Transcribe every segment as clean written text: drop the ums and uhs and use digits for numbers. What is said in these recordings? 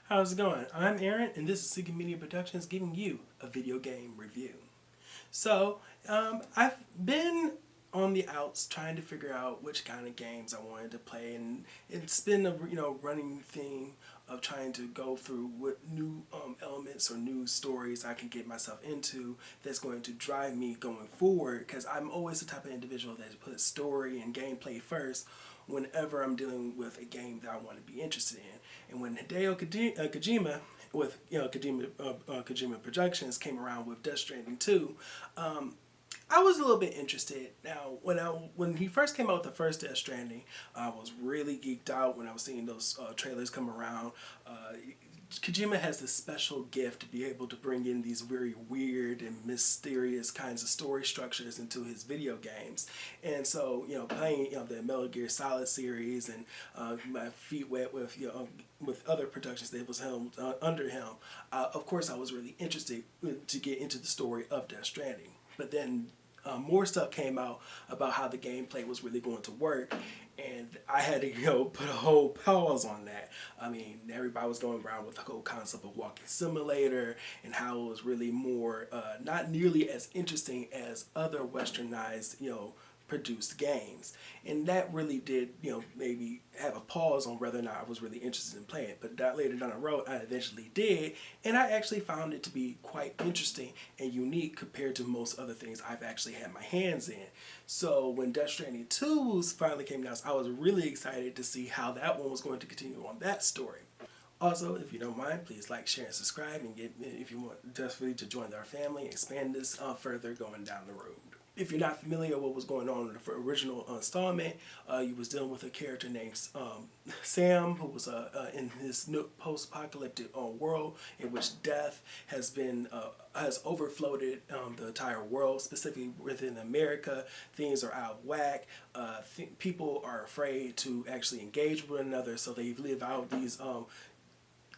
How's it going? I'm Aaron, and this is Seeking Media Productions giving you a video game review. I've been on the outs trying to figure out which kind of games I wanted to play, and it's been a running theme of trying to go through what new elements or new stories I can get myself into that's going to drive me going forward. Because I'm always the type of individual that puts story and gameplay first whenever I'm dealing with a game that I want to be interested in. And when Hideo Kojima with Kojima Productions came around with Death Stranding 2, I was a little bit interested. Now, when he first came out with the first Death Stranding, I was really geeked out when I was seeing those trailers come around. Kojima has this special gift to be able to bring in these very weird and mysterious kinds of story structures into his video games. And so, playing the Metal Gear Solid series and my feet wet with other productions that was helmed under him, of course I was really interested to get into the story of Death Stranding. But then more stuff came out about how the gameplay was really going to work, and I had to put a whole pause on that. I mean, everybody was going around with the whole concept of walking simulator and how it was really more not nearly as interesting as other westernized produced games, and that really did maybe have a pause on whether or not I was really interested in playing it. But that later down the road I eventually did, and I actually found it to be quite interesting and unique compared to most other things I've actually had my hands in. So when Death Stranding 2 finally came out, I was really excited to see how that one was going to continue on that story. Also, if you don't mind, please like, share, and subscribe, and if you want desperately to join our family and expand this further going down the road. If you're not familiar with what was going on in the original installment, you was dealing with a character named Sam, who was in this post-apocalyptic world in which death has overfloated the entire world, specifically within America. Things are out of whack. People are afraid to actually engage with one another, so they live out these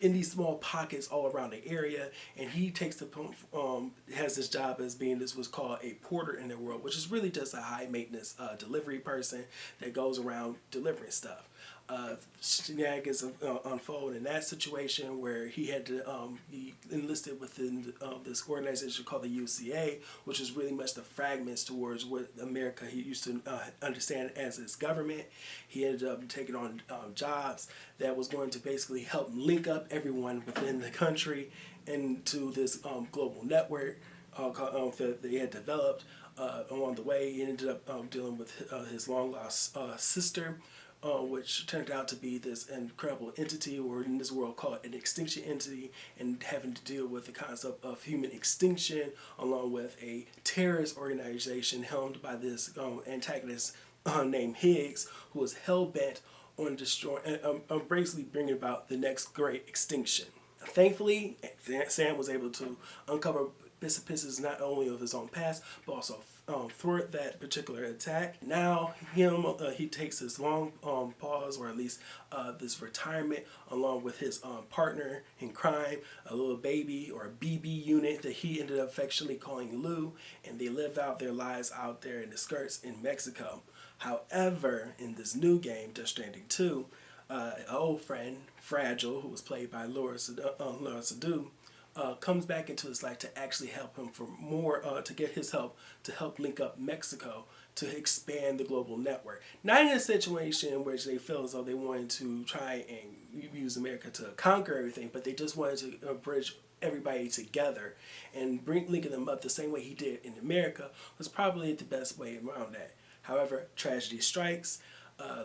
in these small pockets all around the area, and he takes has this job as being what's called a porter in the world, which is really just a high maintenance delivery person that goes around delivering stuff. Shenanigans unfold in that situation where he had to be enlisted within this organization called the UCA, which is really much the fragments towards what America he used to understand as his government. He ended up taking on jobs that was going to basically help link up everyone within the country into this global network that they had developed. Along the way, he ended up dealing with his long lost sister, which turned out to be this incredible entity, or in this world called an extinction entity, and having to deal with the concept of human extinction, along with a terrorist organization helmed by this antagonist named Higgs, who was hell-bent on destroying, basically bringing about the next great extinction. Thankfully, Sam was able to uncover bits and pieces not only of his own past, but also thwart that particular attack. Now, he takes this long pause, or at least this retirement, along with his partner in crime, a little baby or a BB unit that he ended up affectionately calling Lou, and they live out their lives out there in the skirts in Mexico. However, in this new game, Death Stranding 2, an old friend, Fragile, who was played by Laura Seydoux, comes back into his life to actually help him for more, to get his help to help link up Mexico to expand the global network. Not in a situation in which they feel as though they wanted to try and use America to conquer everything, but they just wanted to bridge everybody together, and linking them up the same way he did in America was probably the best way around that. However, tragedy strikes.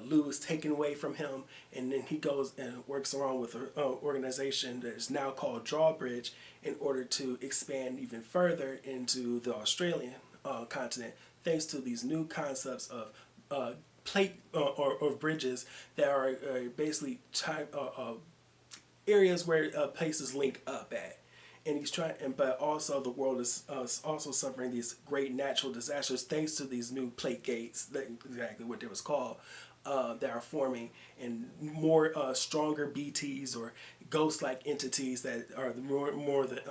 Lou is taken away from him, and then he goes and works around with an organization that is now called Drawbridge in order to expand even further into the Australian continent, thanks to these new concepts of plate or bridges that are basically areas where places link up at. And he's trying, but also the world is also suffering these great natural disasters thanks to these new plate gates, exactly what they was called, that are forming, and more stronger BTs or ghost-like entities that are more the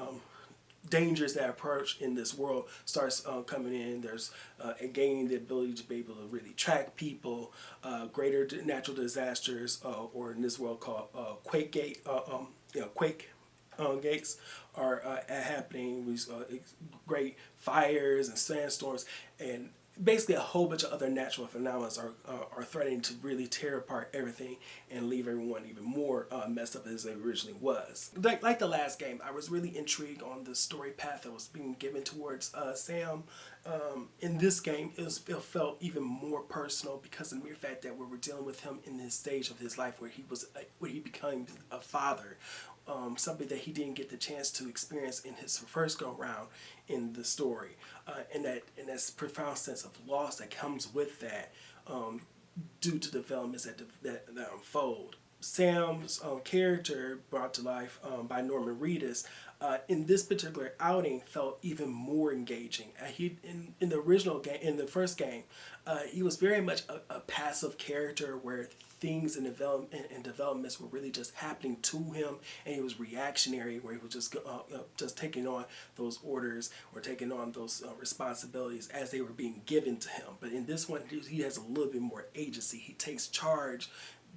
dangers that approach in this world starts coming in. There's gaining the ability to be able to really track people, greater natural disasters, or in this world called quake gates are happening. Great fires and sandstorms, and basically a whole bunch of other natural phenomena are threatening to really tear apart everything and leave everyone even more messed up as it originally was. Like the last game, I was really intrigued on the story path that was being given towards Sam. In this game, it felt even more personal because of the mere fact that we were dealing with him in this stage of his life where he became a father. Something that he didn't get the chance to experience in his first go round in the story, and that profound sense of loss that comes with that, due to developments that unfold. Sam's character, brought to life by Norman Reedus, in this particular outing felt even more engaging. In the original game, in the first game, he was very much a passive character where things and developments were really just happening to him, and he was reactionary, where he was just taking on those orders or taking on those responsibilities as they were being given to him. But in this one, he has a little bit more agency. He takes charge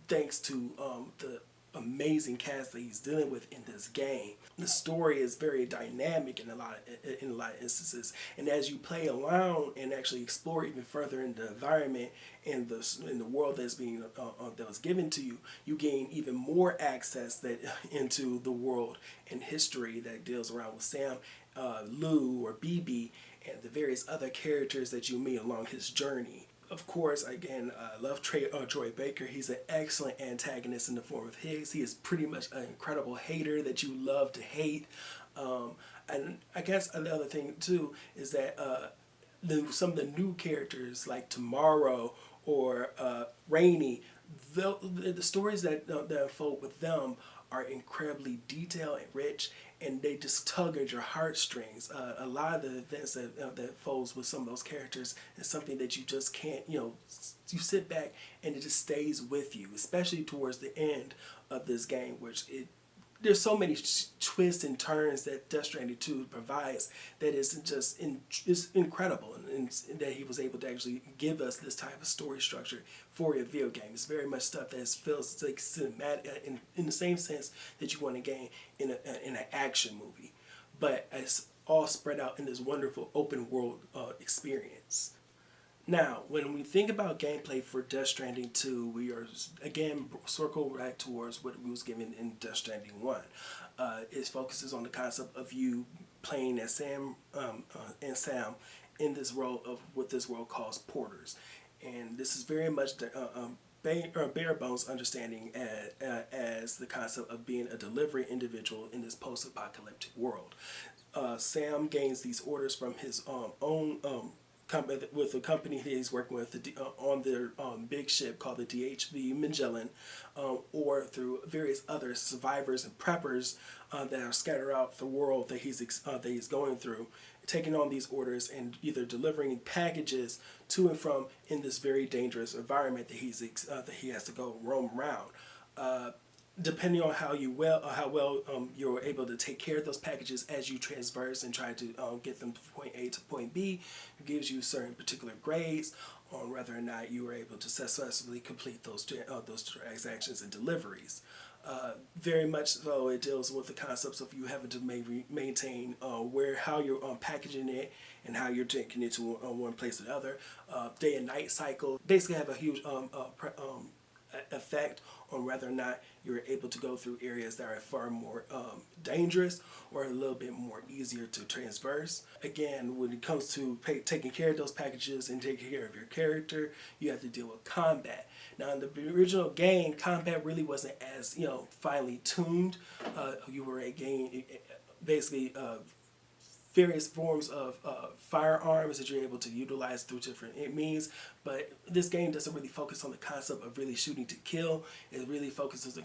thanks to the amazing cast that he's dealing with in this game. The story is very dynamic in a lot of instances, and as you play around and actually explore even further in the environment and the world that's being that was given to you, you gain even more access into the world and history that deals around with Sam, Lou or BB, and the various other characters that you meet along his journey. Of course, again, I love Troy Baker. He's an excellent antagonist in the form of Higgs. He is pretty much an incredible hater that you love to hate. And I guess another thing, too, is that some of the new characters like Tomorrow or Rainy, the stories that unfold with them are incredibly detailed and rich, and they just tug at your heartstrings. A lot of the events that folds with some of those characters is something that you just can't, you sit back and it just stays with you, especially towards the end of this game, there's so many twists and turns that Death Stranding 2 provides that is just is incredible, and that he was able to actually give us this type of story structure for a video game. It's very much stuff that feels like cinematic in the same sense that you want to gain in an action movie, but it's all spread out in this wonderful open world experience. Now, when we think about gameplay for Death Stranding 2, we are, again, circle back towards what we was given in Death Stranding 1. It focuses on the concept of you playing as Sam in this role of what this world calls porters. And this is very much the bare bones understanding as the concept of being a delivery individual in this post-apocalyptic world. Sam gains these orders from his own with the company that he's working with on their big ship called the DHV Magellan, or through various other survivors and preppers that are scattered out the world that he's going through, taking on these orders and either delivering packages to and from in this very dangerous environment that he has to go roam around. Depending on how well you're able to take care of those packages as you transverse and try to get them from point A to point B, it gives you certain particular grades on whether or not you were able to successfully complete those transactions and deliveries. Very much so, it deals with the concepts of you having to maintain how you're packaging it and how you're taking it to one place to the other. Day and night cycle basically have a huge effect on whether or not you're able to go through areas that are far more dangerous or a little bit more easier to transverse. Again, when it comes to taking care of those packages and taking care of your character, you have to deal with combat. Now, in the original game, combat really wasn't as finely tuned. You were basically various forms of firearms that you're able to utilize through different means, but this game doesn't really focus on the concept of really shooting to kill. It really focuses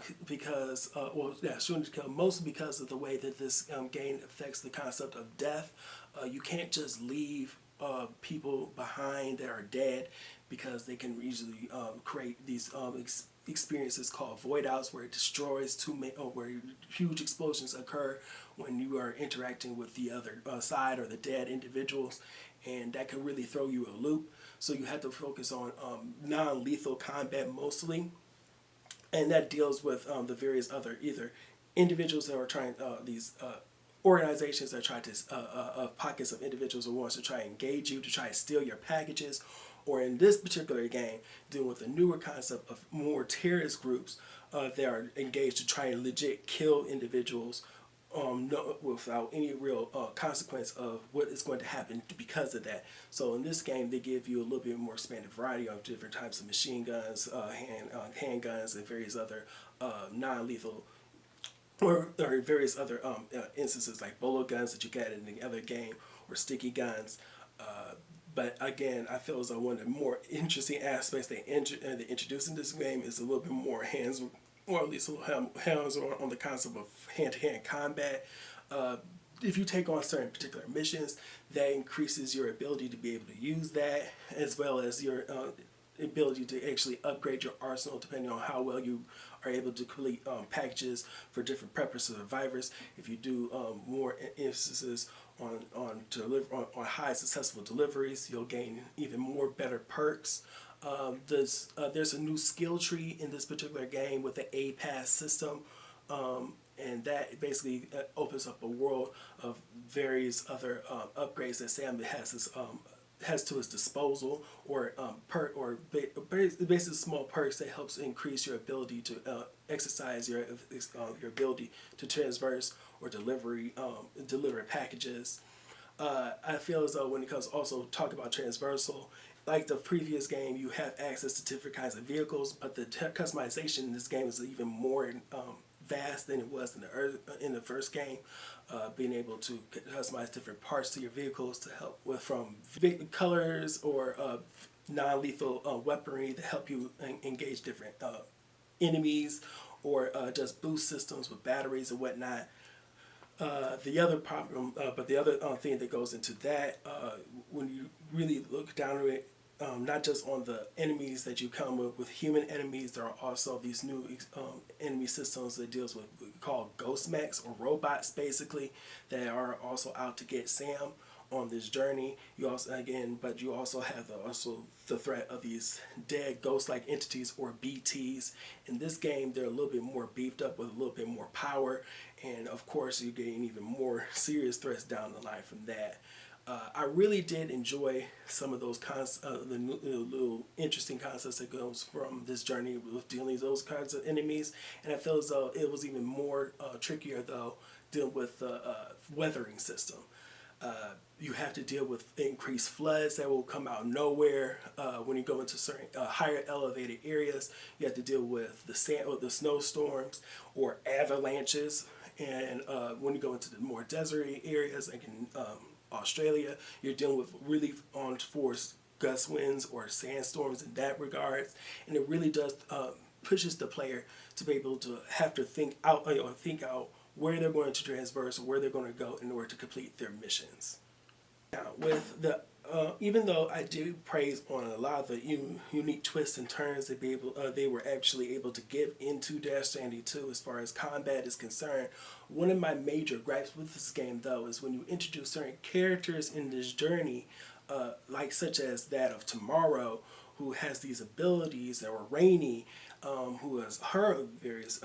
shooting to kill mostly because of the way that this game affects the concept of death. You can't just leave people behind that are dead, because they can easily create these experiences called void outs, where it destroys where huge explosions occur when you are interacting with the other side or the dead individuals, and that can really throw you a loop. So you have to focus on non-lethal combat mostly, and that deals with the various other either individuals that are trying these organizations that try to pockets of individuals who wants to try and engage you to try and steal your packages, or in this particular game dealing with a newer concept of more terrorist groups that are engaged to try and legit kill individuals without any real consequence of what is going to happen because of that. So in this game, they give you a little bit more expanded variety of different types of machine guns, handguns, and various other non-lethal or various other instances like bolo guns that you get in the other game, or sticky guns. But again, I feel as though one of the more interesting aspects they introduce in this game is a little bit more hands, or at least a little hands on the concept of hand-to-hand combat. If you take on certain particular missions, that increases your ability to be able to use that, as well as your ability to actually upgrade your arsenal depending on how well you are able to complete packages for different preppers survivors. If you do more instances on high successful deliveries, you'll gain even more better perks. There's a new skill tree in this particular game with the A pass system, and that basically opens up a world of various other upgrades that Sam has to his disposal, or basically small perks that helps increase your ability to exercise your ability to transverse or deliver packages. I feel as though when it comes also talk about transversal, like the previous game, you have access to different kinds of vehicles, but the customization in this game is even more vast than it was in the first game. Being able to customize different parts to your vehicles to help with from colors or non-lethal weaponry to help you engage different enemies, or just boost systems with batteries and whatnot. The other problem, but the other thing that goes into that, when you really look down at it, not just on the enemies that you come with human enemies, there are also these new enemy systems that deals with called ghost mechs, or robots basically, that are also out to get Sam on this journey. You also have the threat of these dead ghost-like entities, or BTs. In this game, they're a little bit more beefed up with a little bit more power, and of course you're getting even more serious threats down the line from that. I really did enjoy some of those the little interesting concepts that goes from this journey with dealing with those kinds of enemies, and I feel as though it was even more trickier though dealing with the weathering system. You have to deal with increased floods that will come out of nowhere when you go into certain higher elevated areas. You have to deal with the sand or the snowstorms or avalanches, and when you go into the more deserty areas, like in Australia, you're dealing with really on force gust winds or sandstorms in that regards, and it really does pushes the player to be able to have to think out where they're going to transverse or where they're going to go in order to complete their missions. Now, with the even though I do praise on a lot of the unique twists and turns that they were actually able to give into Stranding 2 as far as combat is concerned, one of my major gripes with this game though is when you introduce certain characters in this journey, like such as that of Tomorrow, who has these abilities, or Rainy, who has her various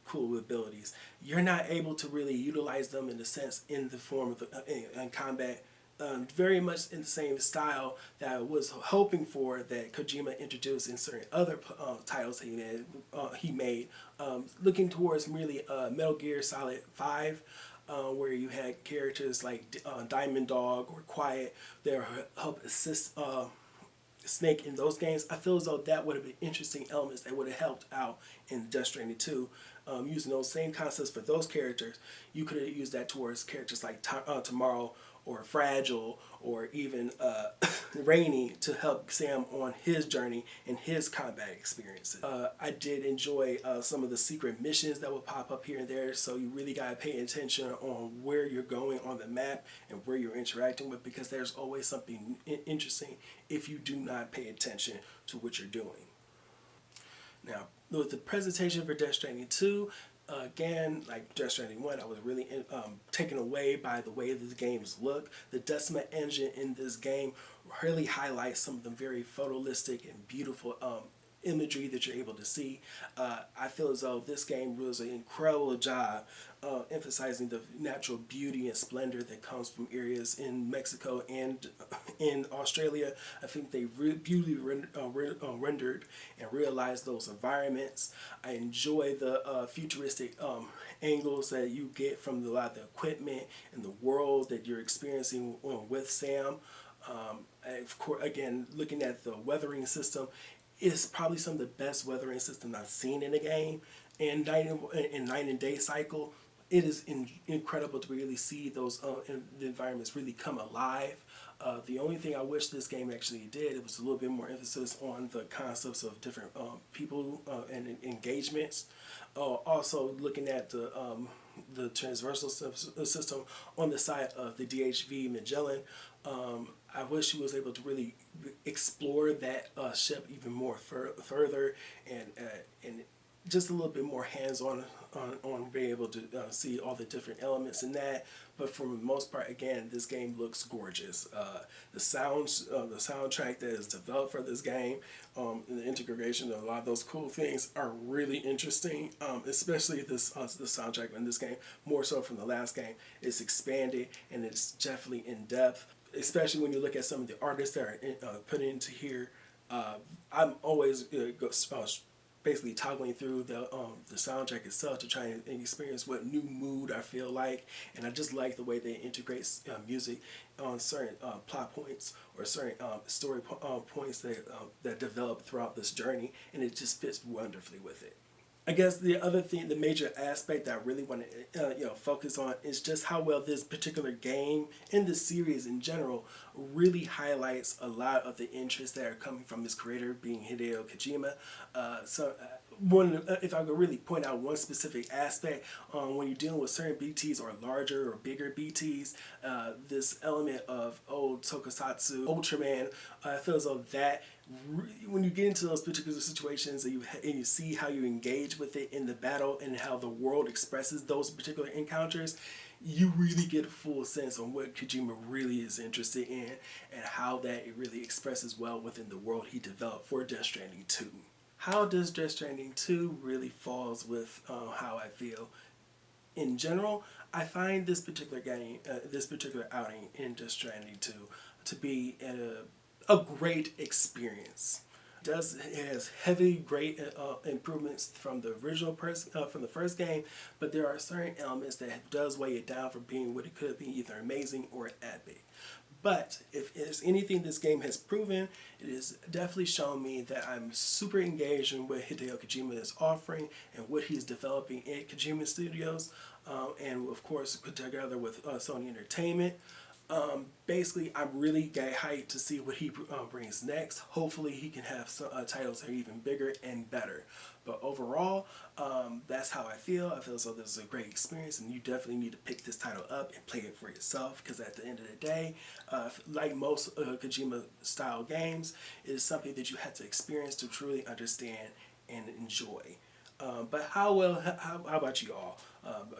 cool abilities. You're not able to really utilize them in the sense in the form of in combat. Very much in the same style that I was hoping for that Kojima introduced in certain other titles he made, looking towards really Metal Gear Solid 5, where you had characters like Diamond Dog or Quiet that help assist Snake in those games. I feel as though that would have been interesting elements that would have helped out in Death Stranding 2. Using those same concepts for those characters, you could have used that towards characters like Tomorrow or Fragile or even Rainy to help Sam on his journey and his combat experiences. I did enjoy some of the secret missions that would pop up here and there, so you really got to pay attention on where you're going on the map and where you're interacting with, because there's always something interesting if you do not pay attention to what you're doing. Now, with the presentation for Death Stranding 2, again, like Death Stranding 1, I was really taken away by the way the games look. The Decima engine in this game really highlights some of the very photolistic and beautiful imagery that you're able to see. I feel as though this game does an incredible job emphasizing the natural beauty and splendor that comes from areas in Mexico and in Australia. I think they beautifully rendered and realized those environments. I enjoy the futuristic angles that you get from a lot of the equipment and the world that you're experiencing with Sam. Of course, again, looking at the weathering system, it's probably some of the best weathering systems I've seen in a game. And night and day cycle, it is incredible to really see those the environments really come alive. The only thing I wish this game actually did, it was a little bit more emphasis on the concepts of different people and engagements. Also looking at the transversal system on the side of the DHV Magellan. I wish he was able to really explore that ship even more further and just a little bit more hands-on on being able to see all the different elements in that. But for the most part, again, this game looks gorgeous. The soundtrack that is developed for this game, and the integration of a lot of those cool things are really interesting. Especially the soundtrack in this game, more so from the last game. It's expanded and it's definitely in depth. Especially when you look at some of the artists that are put into here. I'm always basically toggling through the soundtrack itself to try and experience what new mood I feel like, and I just like the way they integrate music on certain plot points or certain story points that develop throughout this journey, and it just fits wonderfully with it. I guess the other thing, the major aspect that I really want to focus on is just how well this particular game and the series in general really highlights a lot of the interests that are coming from its creator, being Hideo Kojima. If I could really point out one specific aspect, when you're dealing with certain BTs or larger or bigger BTs, this element of old tokusatsu Ultraman, I feel as though that when you get into those particular situations and you see how you engage with it in the battle and how the world expresses those particular encounters, you really get a full sense on what Kojima really is interested in and how that it really expresses well within the world he developed for Death Stranding 2. How does Death Stranding 2 really falls with how I feel? In general, I find this particular game, this particular outing in Death Stranding 2 to be a great experience. It has heavy, great improvements from the original from the first game, but there are certain elements that does weigh it down from being what it could be, either amazing or epic. But if there's anything this game has proven, it has definitely shown me that I'm super engaged in what Hideo Kojima is offering and what he's developing at Kojima Studios, and of course put together with Sony Entertainment. Basically, I'm really hyped to see what he brings next. Hopefully, he can have some titles that are even bigger and better. But overall, that's how I feel. I feel as though this is a great experience, and you definitely need to pick this title up and play it for yourself. Because at the end of the day, like most Kojima-style games, it is something that you have to experience to truly understand and enjoy. But how about you all?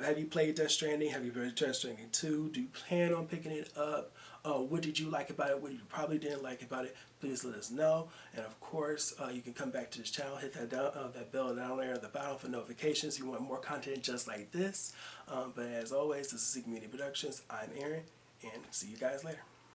Have you played Death Stranding? Have you played Death Stranding 2? Do you plan on picking it up? What did you like about it? What you probably didn't like about it? Please let us know. And of course, you can come back to this channel, hit that bell down there at the bottom for notifications if you want more content just like this. But as always, this is Community Productions. I'm Aaron, and see you guys later.